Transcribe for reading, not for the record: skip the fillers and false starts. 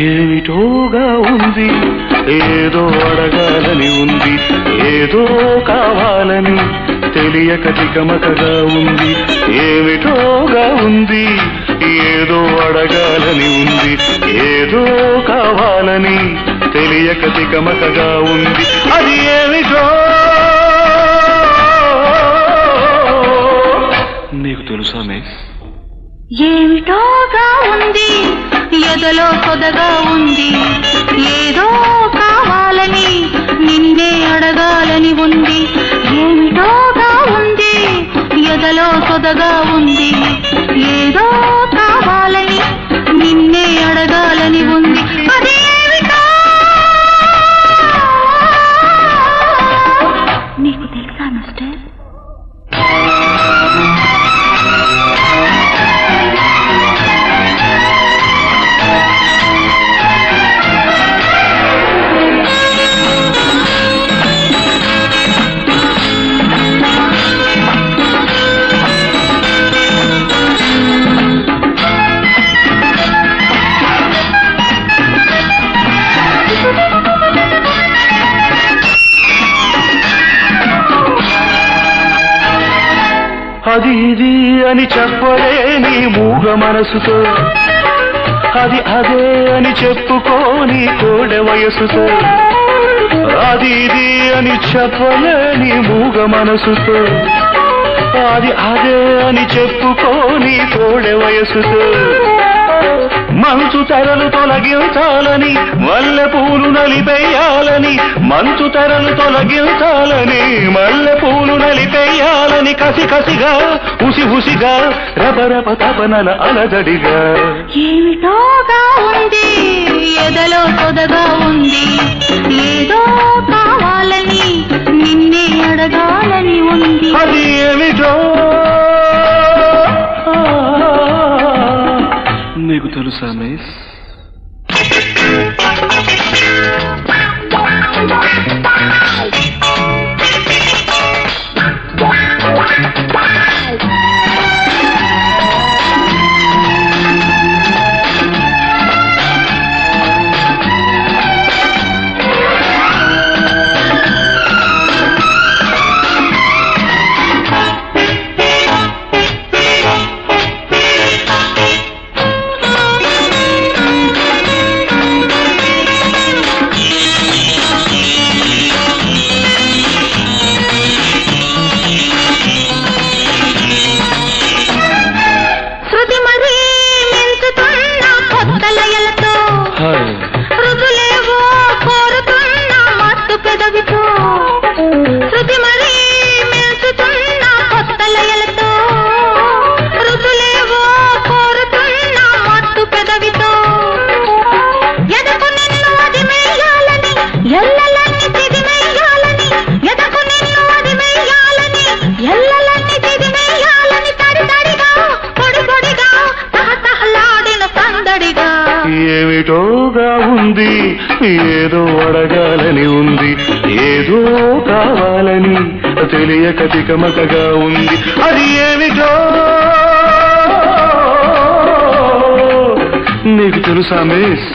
ఏమిటోగా ఉంది, ఏదో అడగాలని ఉంది, ఏదో కావాలని తెలియక తికమకగా ఉంది. ఏమిటోగా ఉంది, ఏదో అడగాలని ఉంది, ఏదో కావాలని తెలియక తికమకగా ఉంది. అది ఏమిటో నీకు తెలుసా మిస్? ఏమిటోగా ఉంది, ఎదలో కొదగా ఉంది, ఏదో కావాలని నిన్నే అడగాలని ఉంది. ఏమిటోగా ఉంది, ఎదలో కొదగా ఉంది, ఏదో కావాలని నిన్నే అడగాలని ఉంది. అది ఏమిటో నీకు తెలుసా మిస్టర్? అది ఇది అని చెప్పలేని మూగ మనసుతో, అది అదే అని చెప్పుకోని కోడె వయసుతో. అది ఇది అని చెప్పలేని మూగ మనసుతో, అది అదే అని చెప్పుకోని కోడె వయసుతో. మంచు తెరలు తొలగించాలని, మల్లె పూలు నలిపేయాలని, మంచు తెరలు తొలగించాలని, మల్లె పూలు నలిపేయాలని, కసి కసిగా ఉసి ఉసిగా రబరప తపనల అలజడిగా. ఏమిటోగా ఉంది, ఎదలో కొదగా ఉంది, ఏదో కావాలని నిన్నే అడగాలని ఉంది. అది ఏమిటో నీకు తెలుసా మిస్? ఏమిటోగా ఉంది, ఏదో అడగాలని ఉంది, ఏదో కావాలని తెలియక తికమకగా ఉంది. అది ఏమిటో నీకు తెలుసా మిస్?